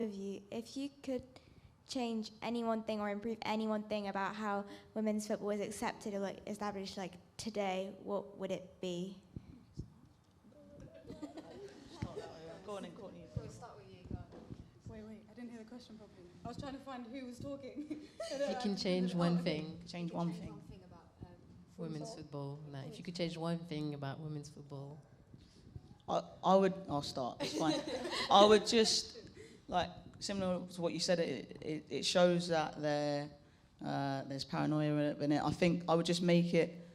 of you, if you could change any one thing or improve any one thing about how women's football is accepted or like established like today, what would it be? Go on and Courtney. We'll start with you. Go on. Wait, I didn't hear the question properly. I was trying to find who was talking. If you can change one thing. Change one thing. About Women's football. Like, if you could change one thing about women's football. I'll start, it's fine. I would just, like, similar to what you said, it shows that there's paranoia in it. I think I would just make it,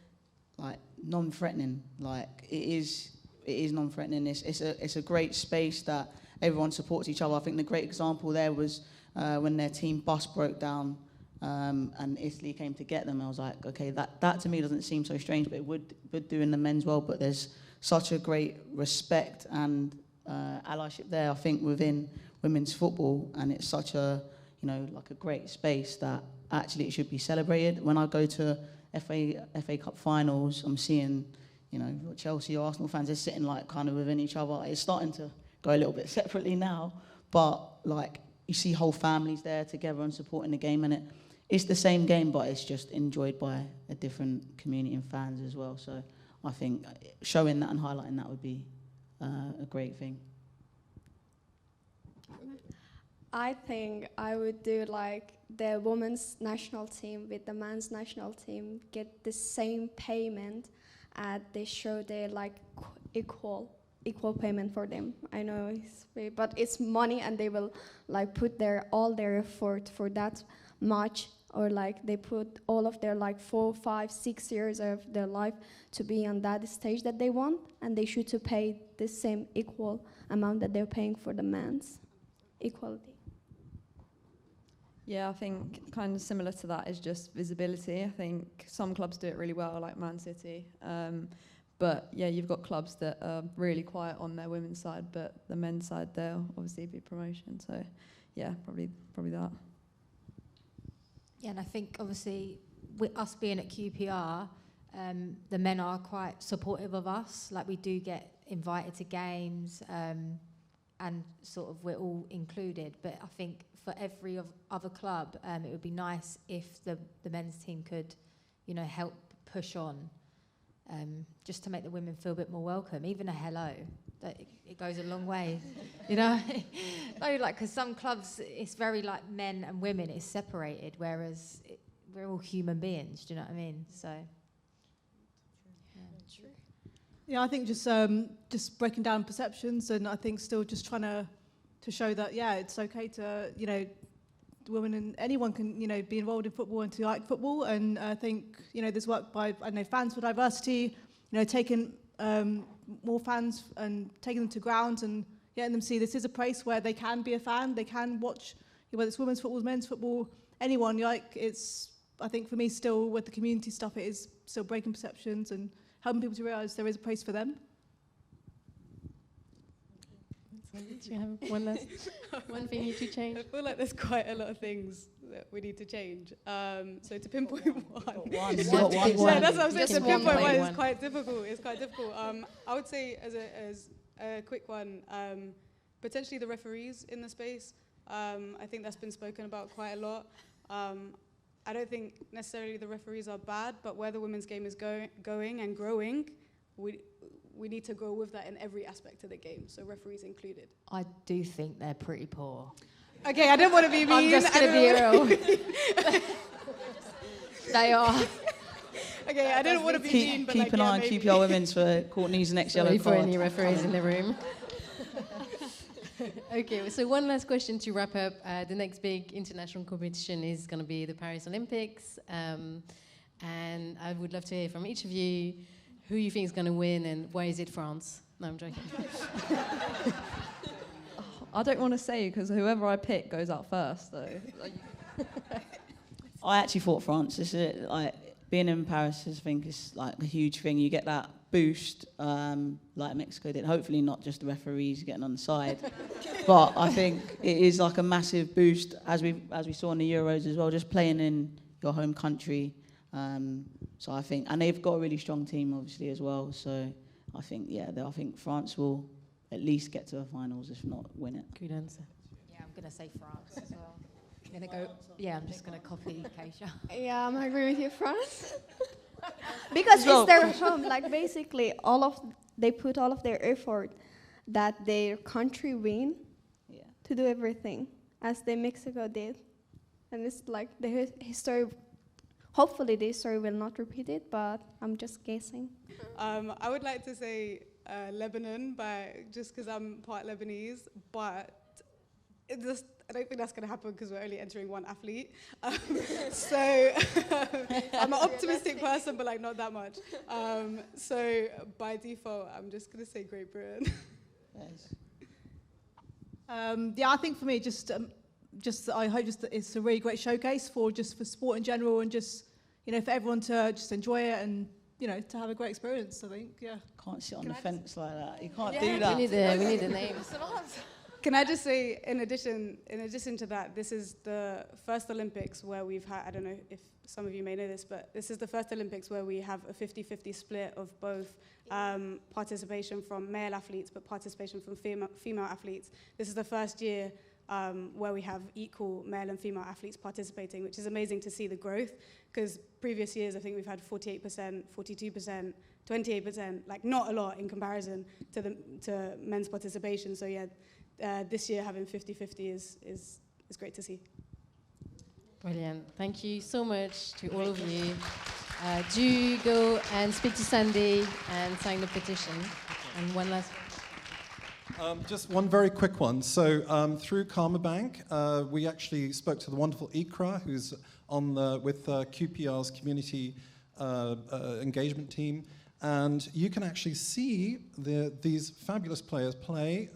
like, non-threatening. Like, it is non-threatening. It's a great space that everyone supports each other. I think the great example there was when their team bus broke down and Italy came to get them. I was like, okay, that to me doesn't seem so strange, but it would do in the men's world. But there's such a great respect and allyship there, I think, within women's football, and it's such a, like a great space that actually it should be celebrated. When I go to FA Cup finals, I'm seeing, Chelsea or Arsenal fans, they're sitting like kind of within each other. It's starting to go a little bit separately now, but like you see whole families there together and supporting the game, and it's the same game, but it's just enjoyed by a different community and fans as well. So I think showing that and highlighting that would be a great thing. I think I would do like the women's national team with the men's national team get the same payment, and they show they like equal payment for them. I know it's big, but it's money, and they will like put all their effort for that much, or like they put all of their like 4, 5, 6 years of their life to be on that stage that they want, and they should to pay the same equal amount that they're paying for the men's. Equality. Yeah, I think kind of similar to that is just visibility. I think some clubs do it really well, like Man City. But yeah, you've got clubs that are really quiet on their women's side, but the men's side, there'll obviously be promotion. So yeah, probably that. Yeah, and I think obviously with us being at QPR, the men are quite supportive of us. Like we do get invited to games, and sort of we're all included. But I think for every other club, it would be nice if the men's team could, help push on, just to make the women feel a bit more welcome. Even a hello, it goes a long way, No, like, because some clubs, it's very like men and women, it's separated, whereas we're all human beings, do you know what I mean? So, yeah. True. Yeah, I think just breaking down perceptions, and I think still just trying to show that, yeah, it's okay to, women and anyone can, be involved in football and to like football. And I think, there's work by, Fans for Diversity, taking more fans and taking them to grounds and getting them to see this is a place where they can be a fan, they can watch, whether it's women's football, men's football, anyone. It's, I think for me still with the community stuff, it is still breaking perceptions and helping people to realise there is a place for them. Do you have one thing you need to change? I feel like there's quite a lot of things that we need to change. So to pinpoint one. Yeah, that's what I'm saying. To pinpoint one is quite difficult. I would say as a quick one, potentially the referees in the space. I think that's been spoken about quite a lot. I don't think necessarily the referees are bad, but where the women's game is going and growing, we need to grow with that in every aspect of the game, so referees included. I do think they're pretty poor. Okay, I didn't want to be mean. I'm just going to be real. They are. Okay, I didn't want to be mean, but keep an eye on QPR Women's for Courtney's next yellow card. For any referees in the room. Okay, so one last question to wrap up. The next big international competition is going to be the Paris Olympics. And I would love to hear from each of you who you think is going to win and why is it France? No, I'm joking. I don't want to say because whoever I pick goes out first, though. I actually thought France. This is like being in Paris. I think is like a huge thing. You get that boost, like Mexico did. Hopefully not just the referees getting on the side, but I think it is like a massive boost as we saw in the Euros as well. Just playing in your home country. So I think, and they've got a really strong team obviously as well. So I think, I think France will at least get to the finals, if not win it. Good answer. Yeah, I'm going to say France as well. I'm going to go, yeah, I'm just going to copy Keisha. Yeah, I agree with you, France. Because it's their home. Like basically, they put all of their effort that their country win to do everything, as Mexico did, and it's like the history. Hopefully, the history will not repeat it, but I'm just guessing. I would like to say Lebanon, just because I'm part Lebanese, but I don't think that's going to happen because we're only entering one athlete. So I'm an optimistic person, but like not that much. So by default, I'm just going to say Great Britain. Yeah, I think for me, I hope that it's a really great showcase for sport in general, and for everyone to just enjoy it and to have a great experience. I think, yeah. Can't sit on the fence like that. You can't do that. We need the names. Can I just say, in addition to that, this is the first Olympics where we've had, I don't know if some of you may know this, but this is the first Olympics where we have a 50-50 split of both participation from male athletes, but participation from female athletes. This is the first year where we have equal male and female athletes participating, which is amazing to see the growth, because previous years I think we've had 48%, 42%, 28%, like not a lot in comparison to men's participation. So yeah, this year having 50-50 is great to see. Brilliant. Thank you so much to all of you. Do go and speak to Sandy and sign the petition. And one last just one very quick one. So through Karmabank, we actually spoke to the wonderful Ikra, who's with QPR's community engagement team. And you can actually see these fabulous players play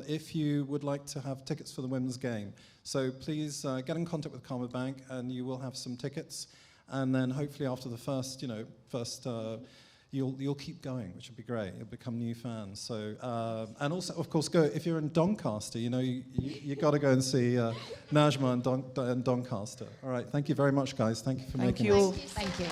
if you would like to have tickets for the women's game. So please get in contact with Karmabank, and you will have some tickets. And then hopefully after the first, you'll keep going, which would be great. You'll become new fans. So and also, of course, go if you're in Doncaster. You got to go and see Najma and Doncaster. All right. Thank you very much, guys. Thank you for making it. Thank you. Thank you.